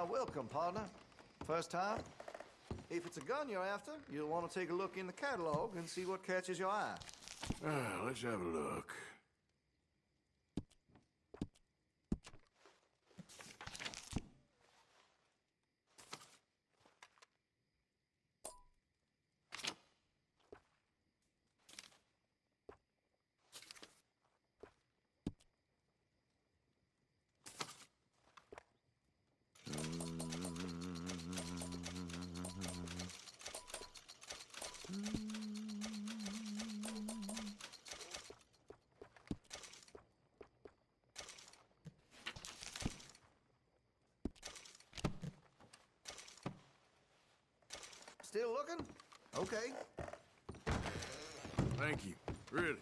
welcome, partner. First time? If it's a gun you're after, you'll want to take a look in the catalog and see what catches your eye. Let's have a look. Still looking? Okay. Thank you. Really.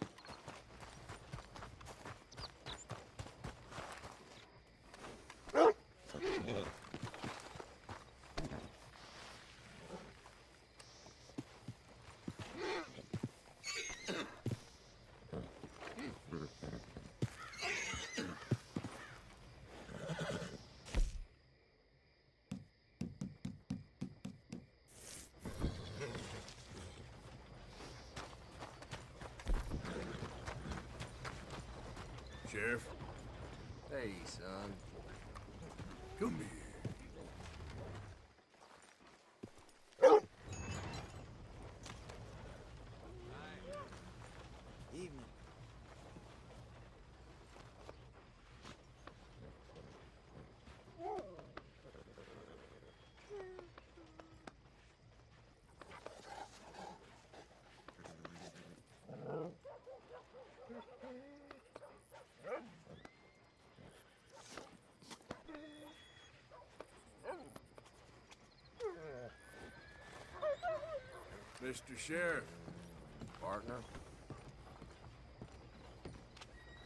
Sheriff, Hey, son. come here. Evening. Mr. Sheriff. Partner?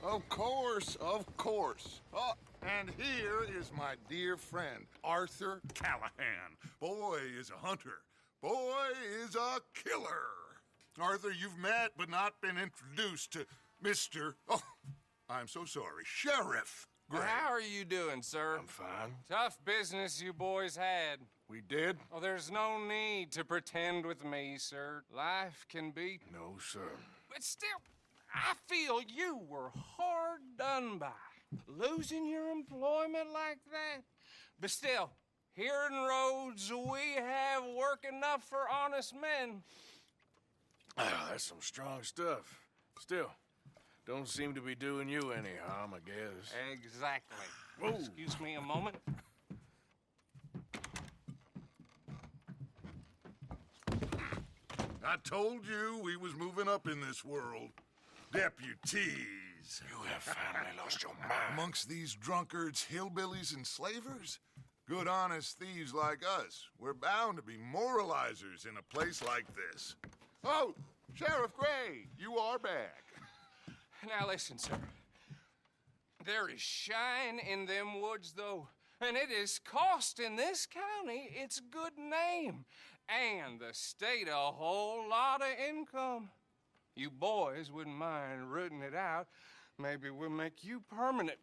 Of course, of course. Oh, and here is my dear friend, Arthur Callahan. Boy is a hunter. Boy is a killer. Arthur, you've met but not been introduced to Mr. Oh, I'm so sorry, Sheriff Gray. How are you doing, sir? I'm fine. Tough business you boys had. We did? Oh, there's no need to pretend with me, sir. Life can be... No, sir. But still, I feel you were hard done by. Losing your employment like that. But still, here in Rhodes, we have work enough for honest men. That's some strong stuff. Still, don't seem to be doing you any harm, I guess. Exactly. Whoa. Excuse me a moment. I told you we was moving up in this world. Deputies. You have finally lost your mind. Amongst these drunkards, hillbillies, and slavers? Good honest thieves like us. We're bound to be moralizers in a place like this. Oh, Sheriff Gray, you are back. Now listen, sir. There is shine in them woods, though, and it is costing this county its good name and the state a whole lot of income. You boys wouldn't mind rooting it out. Maybe we'll make you permanent.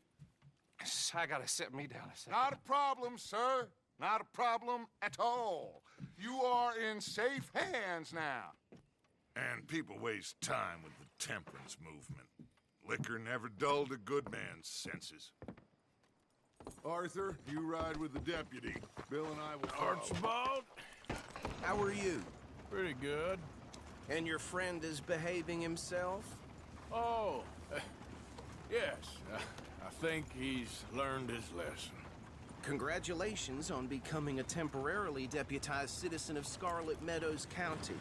I gotta sit me down a second. Not a problem, sir. Not a problem at all. You are in safe hands now. And people waste time with the temperance movement. Liquor never dulled a good man's senses. Arthur, you ride with the deputy. Bill and I will follow. Archibald? How are you? Pretty good. And your friend is behaving himself? Oh, yes. I think he's learned his lesson. Congratulations on becoming a temporarily deputized citizen of Scarlet Meadows County.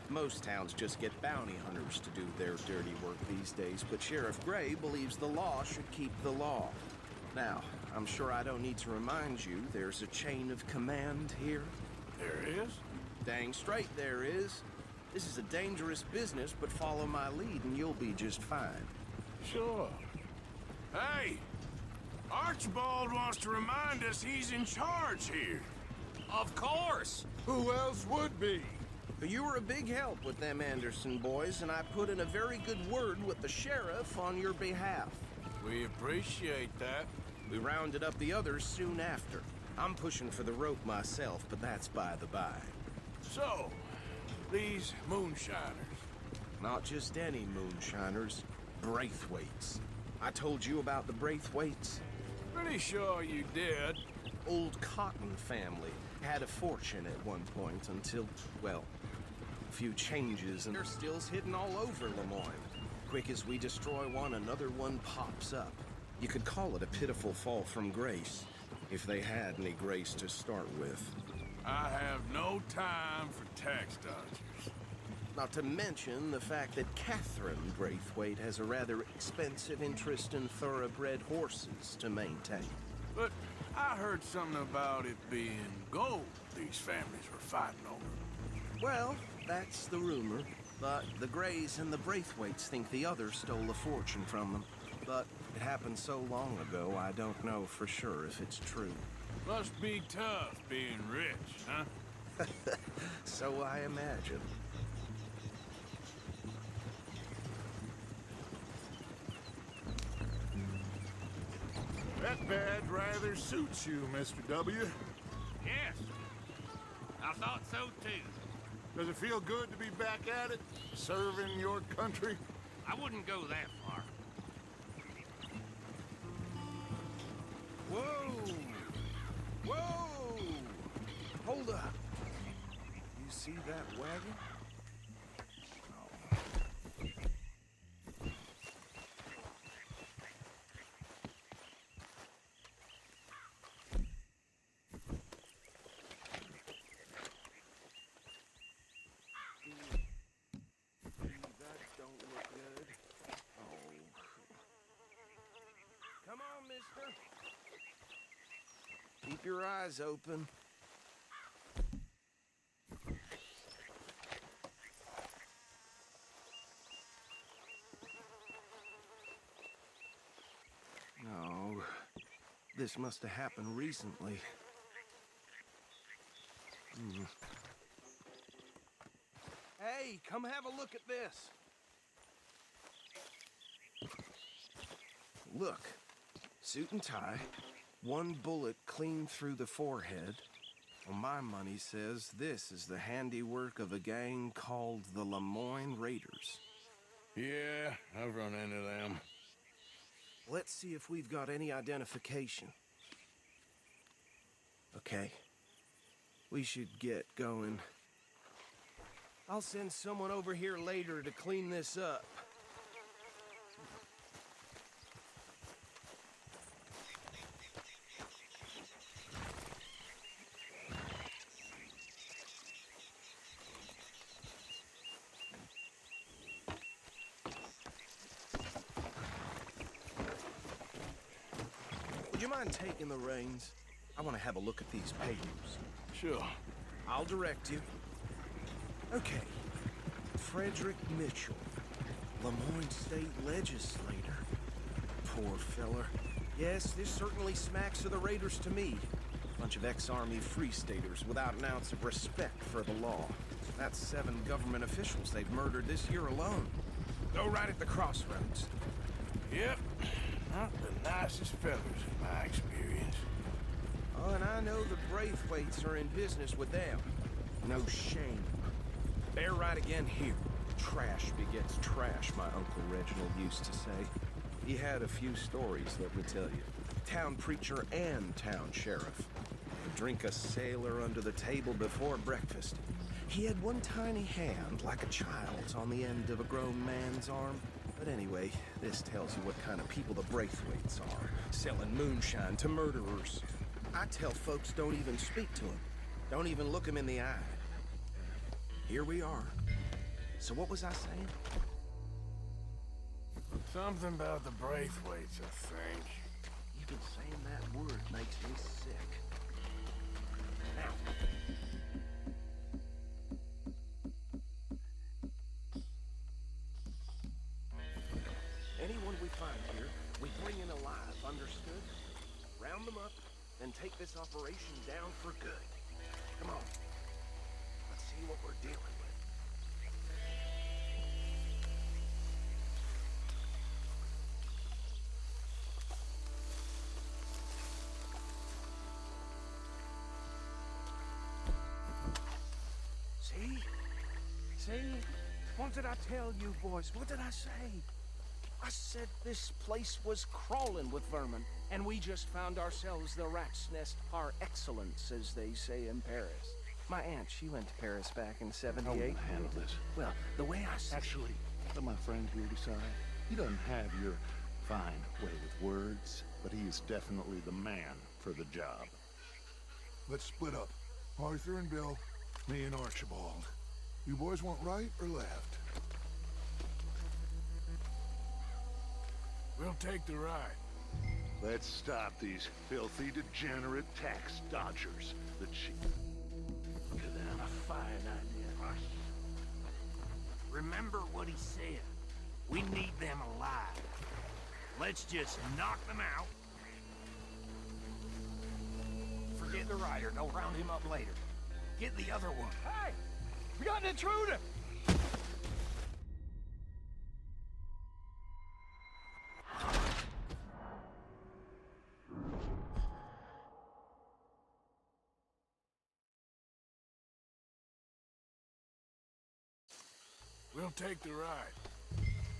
Most towns just get bounty hunters to do their dirty work these days, but Sheriff Gray believes the law should keep the law. Now, I'm sure I don't need to remind you there's a chain of command here. There is? Dang straight there is. This is a dangerous business, but follow my lead and you'll be just fine. Sure. Hey! Archibald wants to remind us he's in charge here. Of course. Who else would be? But you were a big help with them Anderson boys, and I put in a very good word with the sheriff on your behalf. We appreciate that. We rounded up the others soon after. I'm pushing for the rope myself, but that's by the by. So, these moonshiners. Not just any moonshiners, Braithwaites. I told you about the Braithwaites? Pretty sure you did. Old Cotton family had a fortune at one point until, well, a few changes and they're still hidden all over Lemoyne. Quick as we destroy one, another one pops up. You could call it a pitiful fall from grace, if they had any grace to start with. I have no time for tax dodgers. Not to mention the fact that Catherine Braithwaite has a rather expensive interest in thoroughbred horses to maintain. But I heard something about it being gold these families were fighting over. Well, that's the rumor. But the Greys and the Braithwaites think the others stole a fortune from them. But it happened so long ago, I don't know for sure if it's true. Must be tough being rich, huh? So I imagine. That badge rather suits you, Mr. W. Yes, I thought so too. Does it feel good to be back at it, serving your country? I wouldn't go that far. Whoa! Whoa! Hold up. You see that wagon? That don't look good. Oh. Come on, mister. Keep your eyes open. No, this must have happened recently. Hey, come have a look at this. Look, suit and tie, one bullet clean through the forehead. Well, my money says this is the handiwork of a gang called the Lemoyne Raiders. Yeah, I've run into them. Let's see if we've got any identification. Okay. We should get going. I'll send someone over here later to clean this up. Would you mind taking the reins? I want to have a look at these papers. Sure. I'll direct you. Okay. Frederick Mitchell, Lemoyne State Legislator. Poor feller. Yes, this certainly smacks of the Raiders to me. Bunch of ex-Army Free Staters without an ounce of respect for the law. That's 7 government officials they've murdered this year alone. Go right at the crossroads. Yep. Not the nicest fellas in my experience. Oh, and I know the Braithwaites are in business with them. No shame. Bear right again here. Trash begets trash, my Uncle Reginald used to say. He had a few stories, let me tell you. Town preacher and town sheriff. Would drink a sailor under the table before breakfast. He had one tiny hand, like a child's, on the end of a grown man's arm. But anyway, this tells you what kind of people the Braithwaites are. Selling moonshine to murderers. I tell folks don't even speak to him. Don't even look him in the eye. Here we are. So what was I saying? Something about the Braithwaites, I think. Even saying that word makes me sick. Now. Anyone we find here, we bring in alive, understood? Round them up, and take this operation down for good. Come on. Let's see what we're dealing with. See? What did I tell you, boys? What did I say? I said this place was crawling with vermin, and we just found ourselves the rat's nest par excellence, as they say in Paris. My aunt, she went to Paris back in How '78. will I handle this? Well, the way I see Actually, let my friend here decide. He doesn't have your fine way with words, but he is definitely the man for the job. Let's split up. Arthur and Bill, me and Archibald. You boys want right or left? We'll take the ride. Let's stop these filthy, degenerate tax dodgers. The chief. Look at them. A fine idea. Remember what he said. We need them alive. Let's just knock them out. Forget the rider. Don't round him up later. Get the other one. Hey! We got an intruder! We'll take the ride.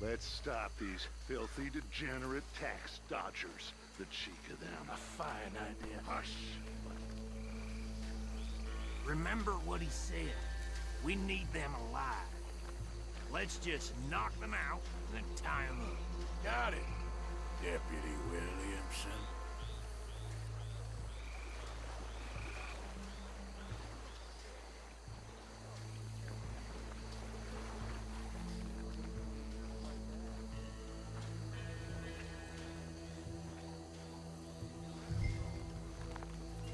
Let's stop these filthy, degenerate tax dodgers. The cheek of them. A fine idea. Hush. Remember what he said. We need them alive. Let's just knock them out and then tie them up. Got it, Deputy Williamson.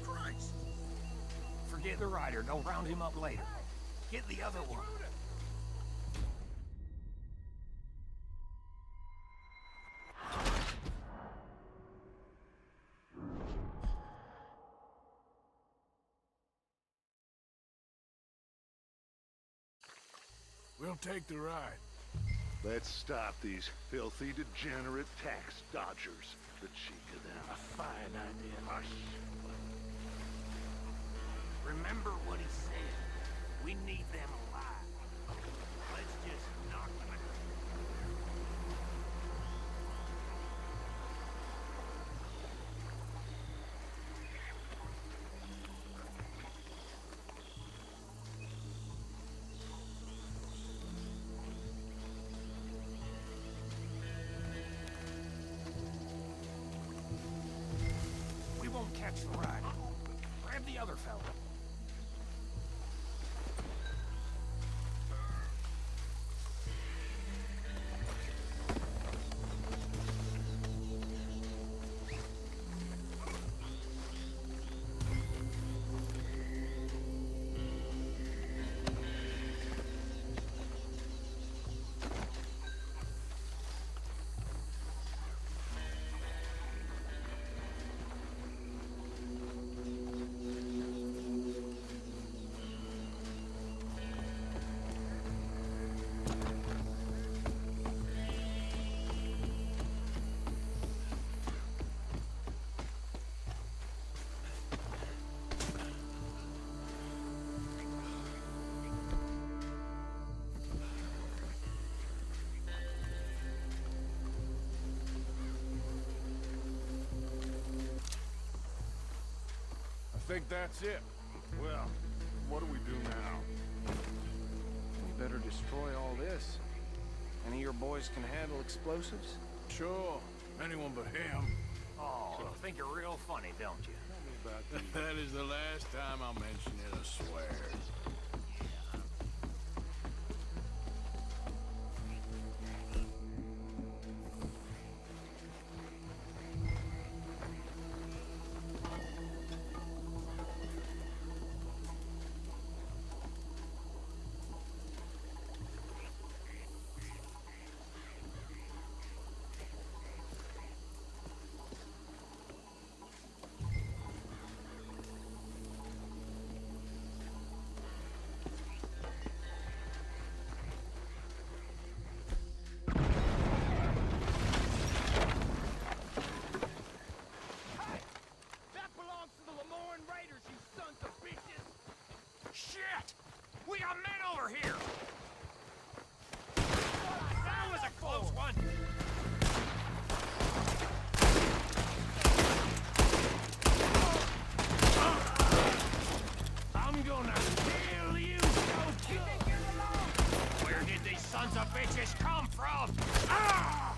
Christ! Forget the rider. Don't round him up later. Get the other one. We'll take the ride. Let's stop these filthy, degenerate tax dodgers. The cheek of them. A fine idea. Hush. Remember what he said. We need them alive. Let's just knock them out. We won't catch the rider. Grab the other fella. I think that's it. Well, what do we do now? We better destroy all this. Any of your boys can handle explosives? Sure. Anyone but him. Oh, you think you're real funny, don't you? That is the last time I'll mention it, I swear. bitches come from? Ah!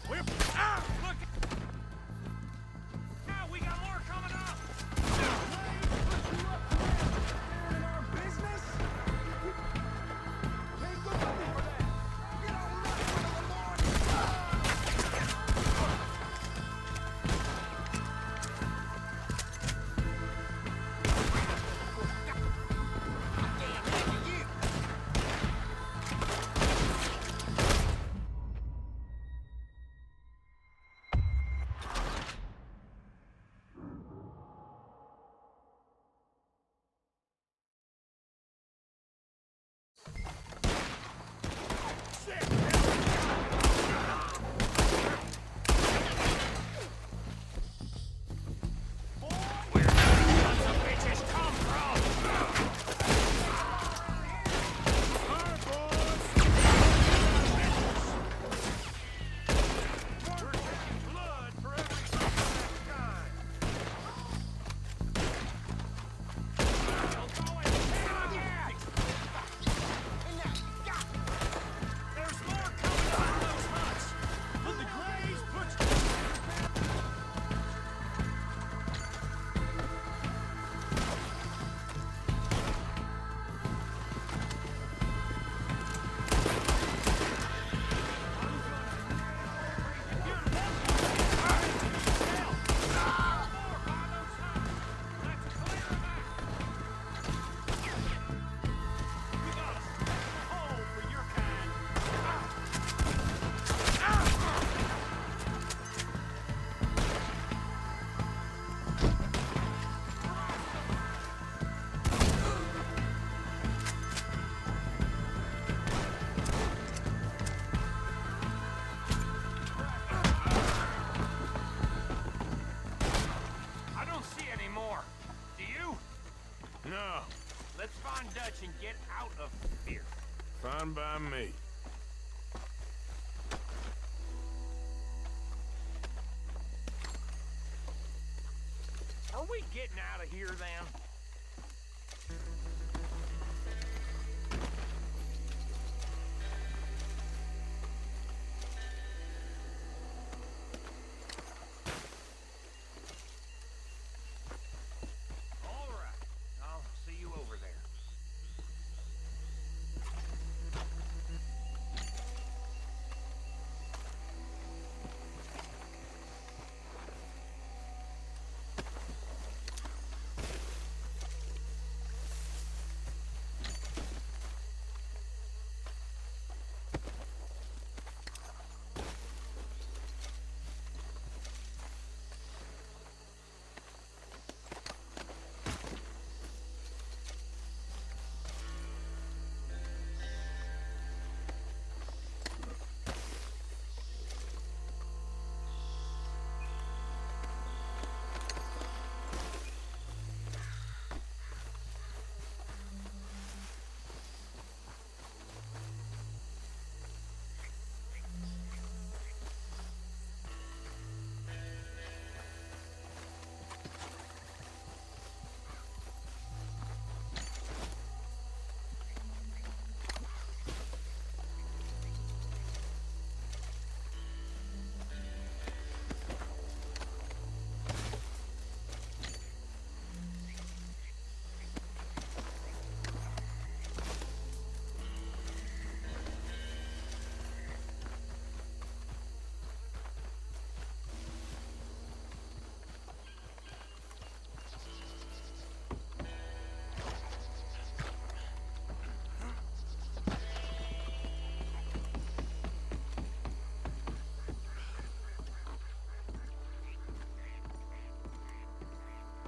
Whip! Ah! Look! Now we got more coming up! No, Let's find Dutch and get out of here. fine by me. Are we getting out of here then? All right. I'll see you over there.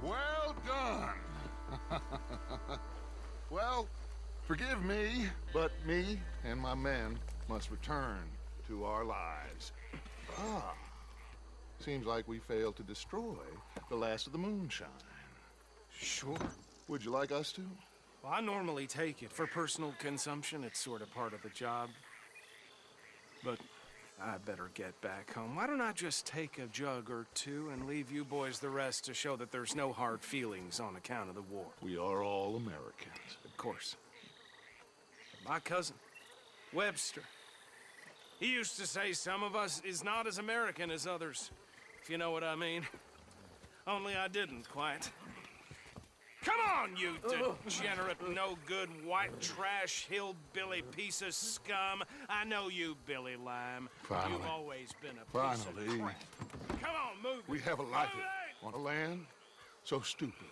Well done. Well, forgive me, but me and my men must return to our lives. Ah, seems like we failed to destroy the last of the moonshine. Sure. Would you like us to? Well, I normally take it. For personal consumption, it's sort of part of the job. But I better get back home. Why don't I just take a jug or two and leave you boys the rest to show that there's no hard feelings on account of the war? We are all Americans. Of course. My cousin, Webster, he used to say some of us is not as American as others, if you know what I mean. Only I didn't quite. Come on, you degenerate, no-good, white trash, hillbilly piece of scum. I know you, Billy Lime. Finally. You've always been a piece of Finally. crap. Come on, move it. We have a life Move it! on a land so stupid,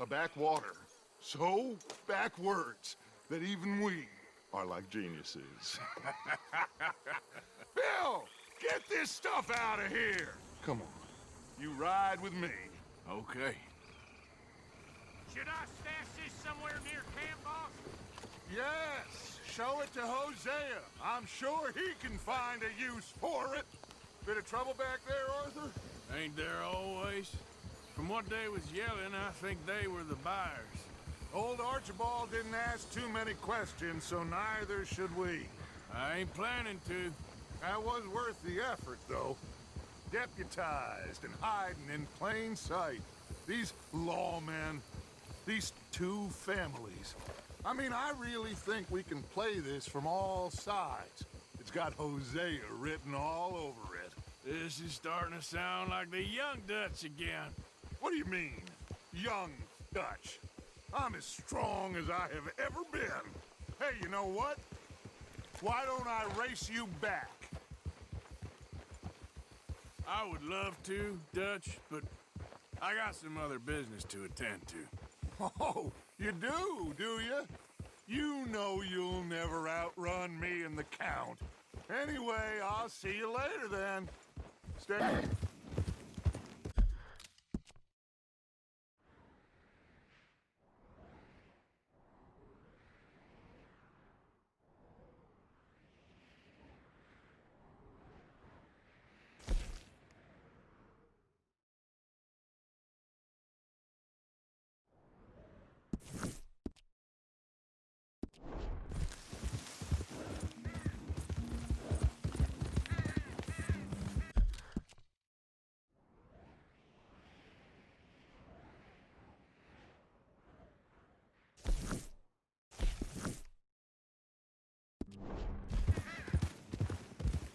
a backwater so backwards that even we are like geniuses. Bill, get this stuff out of here. Come on, you ride with me. Okay. Should I stash this somewhere near camp, boss? Yes, show it to Hosea. I'm sure he can find a use for it. Bit of trouble back there, Arthur? Ain't there always? From what they was yelling, I think they were the buyers. Old Archibald didn't ask too many questions, so neither should we. I ain't planning to. That was worth the effort, though. Deputized and hiding in plain sight. These lawmen, these two families. I mean, I really think we can play this from all sides. It's got Hosea written all over it. This is starting to sound like the Young Dutch again. What do you mean, young Dutch? I'm as strong as I have ever been. Hey, you know what? Why don't I race you back? I would love to, Dutch, but I got some other business to attend to. Oh, you do you? You know you'll never outrun me and the Count. Anyway, I'll see you later then. Stay...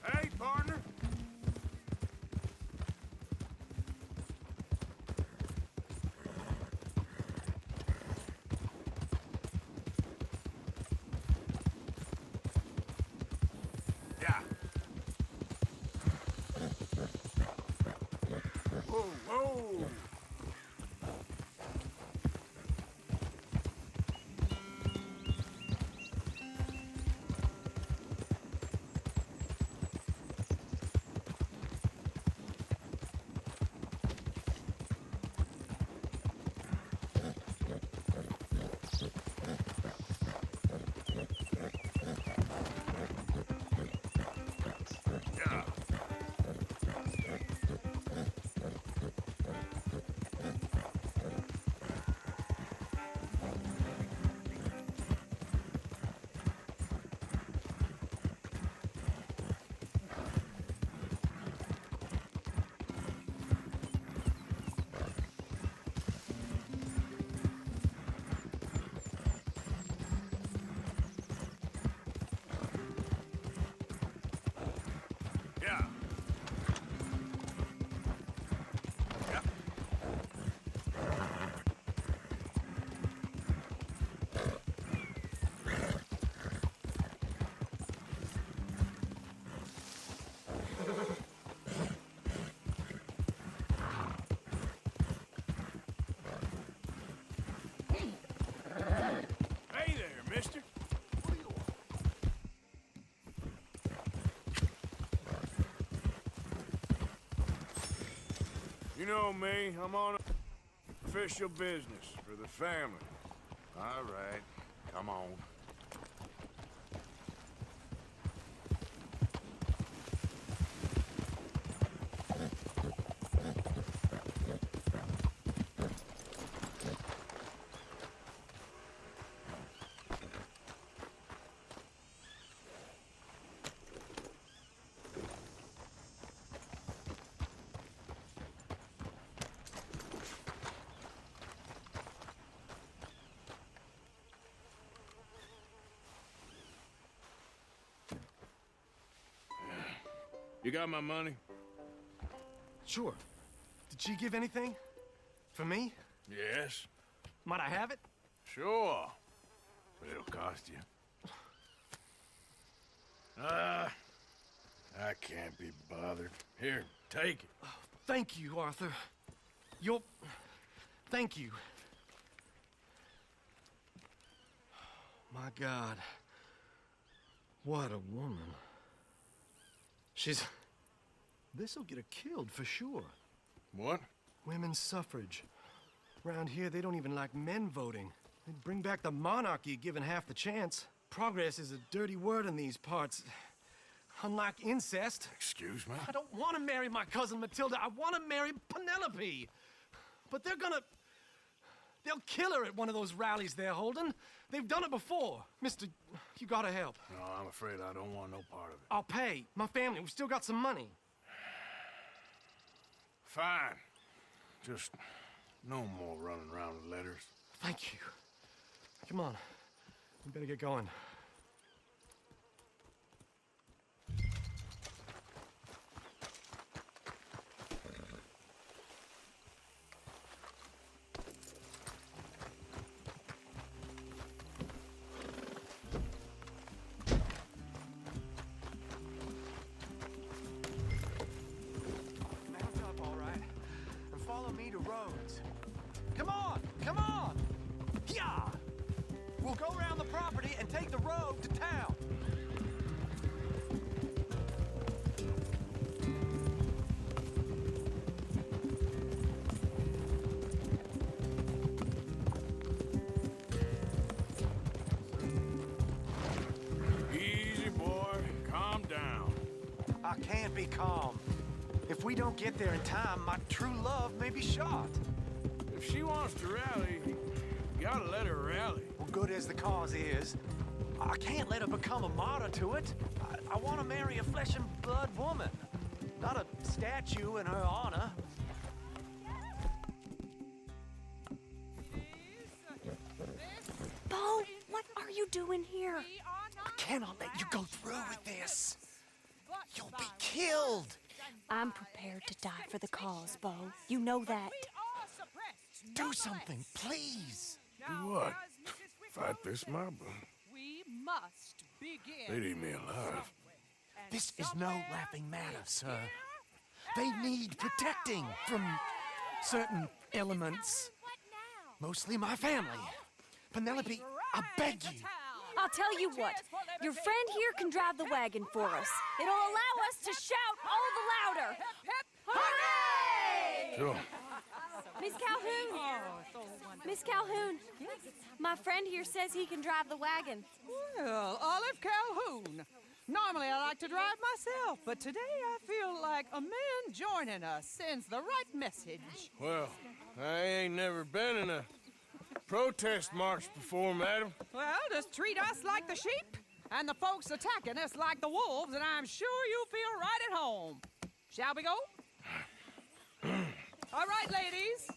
Hey, partner! Yeah. Whoa, whoa! Yeah. Yeah. Yep. Hey there, mister. You know me, I'm on official business for the family. All right, come on. You got my money? Sure. Did she give anything? For me? Yes. Might I have it? Sure. But it'll cost you. I can't be bothered. Here, take it. Thank you, Arthur. You'll... Thank you. My God. What a woman. She's... This'll get her killed for sure. What? Women's suffrage. Around here, they don't even like men voting. They'd bring back the monarchy given half the chance. Progress is a dirty word in these parts. Unlike incest. Excuse me? I don't want to marry my cousin Matilda. I want to marry Penelope. But they're gonna... They'll kill her at one of those rallies they're holding. They've done it before. Mister, you gotta help. No, I'm afraid I don't want no part of it. I'll pay. My family, we've still got some money. Fine. Just no more running around with letters. Thank you. Come on. We better get going. Mount up, all right, and follow me to Rhodes. Come on! Come on! Yeah! We'll go around the property and take the road to town. Easy, boy. Calm down. I can't be calm. If we don't get there in time, my true love may be shot. If she wants to rally, you gotta let her rally. Well, good as the cause is, I can't let her become a martyr to it. I want to marry a flesh and blood woman, not a statue in her honor. Bo, what are you doing here? I cannot let you go through with this. You'll be killed. I'm prepared to die for the cause, Bo. You know that. Do something, please. Do what? Fight this mob? We must begin. They'd eat me alive. This is no laughing matter, sir. They need protecting from certain elements. Mostly my family. Penelope, I beg you. I'll tell you what. Your friend here can drive the wagon for us. It'll allow us to shout all the louder. Hooray! Sure. Miss Calhoun. Miss Calhoun. My friend here says he can drive the wagon. Well, Olive Calhoun. Normally I like to drive myself, but today I feel like a man joining us sends the right message. Well, I ain't never been in a protest march before, madam. Well, just treat us like the sheep, and the folks attacking us like the wolves, and I'm sure you feel right at home. Shall we go? All right, ladies.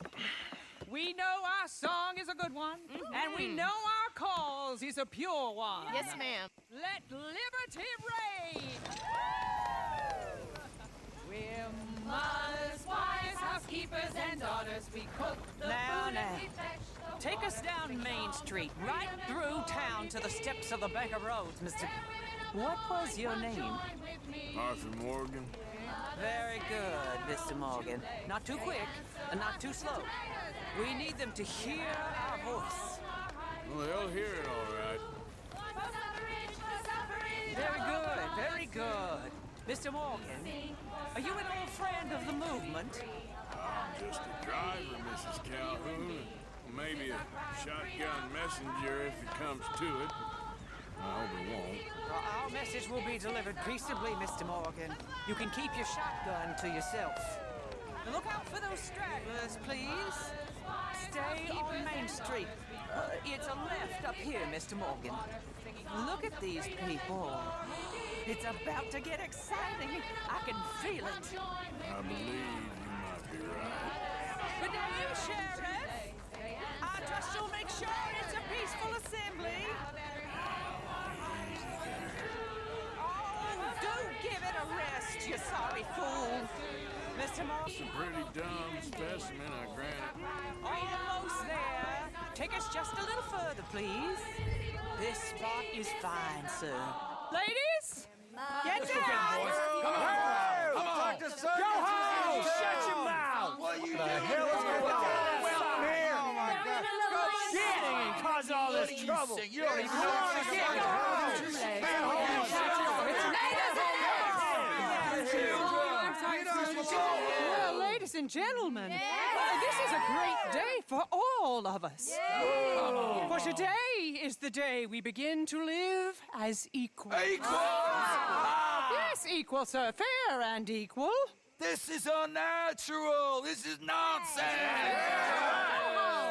We know our song is a good one, and we know our cause is a pure one. Yes, ma'am. Let liberty reign! We're mothers, wives, housekeepers, and daughters. We cook the food and we fetch the Take us down Main Street, right through town to the steps of the Baker Roads, Mr. What was your name? Arthur Morgan. Very good, Mr. Morgan. Not too quick, and not too slow. We need them to hear our voice. Well, they'll hear it all right. Very good, very good. Mr. Morgan, are you an old friend of the movement? I'm just a driver, Mrs. Calhoun. Maybe a shotgun messenger if it comes to it. I hope it won't. Our message will be delivered peaceably, Mr. Morgan. You can keep your shotgun to yourself. Look out for those stragglers, please. Stay on Main Street. It's a left up here, Mr. Morgan. Look at these people. It's about to get exciting. I can feel it. I believe you might be right. Good day, Sheriff. I trust you'll make sure it's a peaceful assembly. Oh, do give it a rest, you son Mr. Morgan. It's a pretty dumb specimen, I grant it. Almost there. Take us just a little further, please. This spot is fine, sir. Ladies, get down! Come on! Go home! Shut your mouth! What the hell is going on here? Oh my God! Shit! And cause all this trouble. You don't even know what you're Well, ladies and gentlemen, this is a great day for all of us. For today is the day we begin to live as equals. Yes, equal, sir. Fair and equal. This is unnatural. This is nonsense.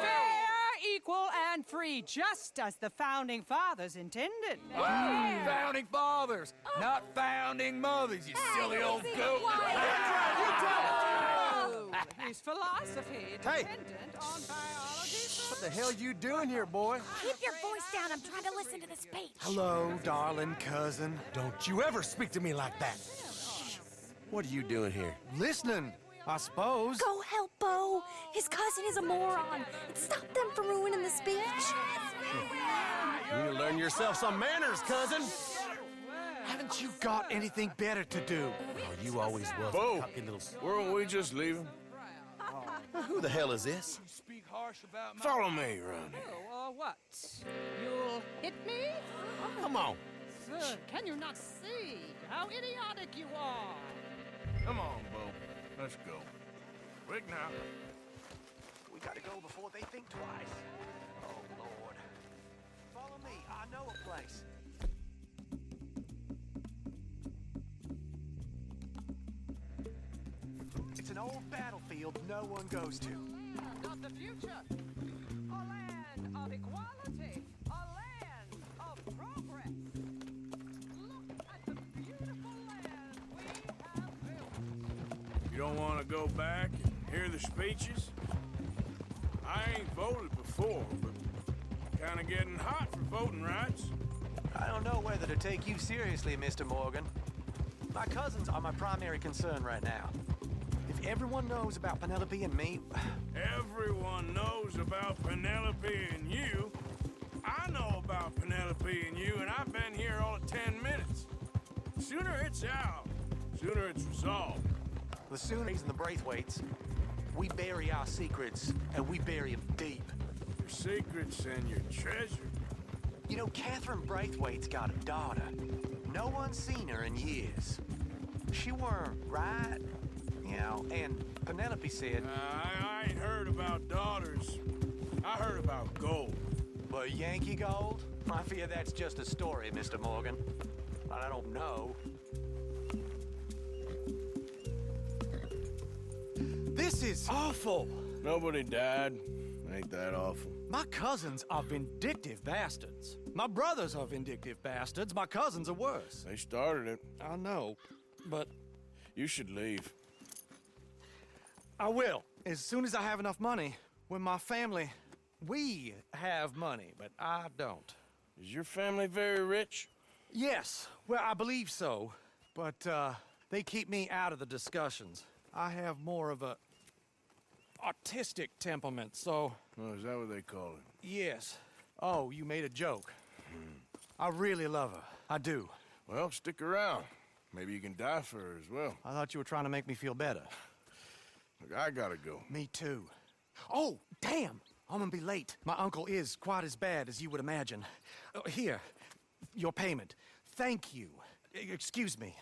Fair, equal, and free, just as the Founding Fathers intended. Founding fathers, not founding mothers, you silly old goat. His philosophy dependent on biology. What the hell you doing here, boy? Keep your voice down. I'm trying to listen to the speech. Hello, darling cousin. Don't you ever speak to me like that. What are you doing here? Listening, I suppose. Go help Bo. His cousin is a moron. Stop them from ruining the speech. You need to learn yourself some manners, cousin. Haven't you got anything better to do? Oh, you always was Bo, a cocky little... weren't we just leaving? Who the hell is this? Follow me around here. Oh, what? You'll hit me? Come on. Sir, can you not see how idiotic you are? Come on, Bo. Let's go. Quick now. We gotta go before they think twice. Oh, Lord. Follow me. I know a place. It's an old battlefield no one goes to. Not the future. A land of equality. A land of progress. Look at the beautiful land we have built. You don't want to go back and hear the speeches? I ain't voted before, but kind of getting hot for voting rights. I don't know whether to take you seriously, Mr. Morgan. My cousins are my primary concern right now. If everyone knows about Penelope and me... Everyone knows about Penelope and you. I know about Penelope and you, and I've been here all of 10 minutes. Sooner it's out, sooner it's resolved. The sooner he's in the Braithwaites, we bury our secrets, and we bury them deep. Your secrets and your treasure. You know, Catherine Braithwaite's got a daughter. No one's seen her in years. She weren't right, you know, and Penelope said... I ain't heard about daughters. I heard about gold. But Yankee gold? I fear that's just a story, Mr. Morgan. I don't know. This is awful. Nobody died. Ain't that awful? My cousins are vindictive bastards. My brothers are vindictive bastards. My cousins are worse. They started it. I know, but You should leave. I will. As soon as I have enough money. When my family, we have money, but I don't. Is your family very rich? Yes, well, I believe so. But, they keep me out of the discussions. I have more of a artistic temperament, so... Oh, is that what they call it? Yes. Oh, you made a joke. I really love her. I do. Well, stick around. Maybe you can die for her as well. I thought you were trying to make me feel better. Look, I gotta go. Me too. Oh, damn! I'm gonna be late. My uncle is quite as bad as you would imagine. Here, your payment. Thank you. Excuse me.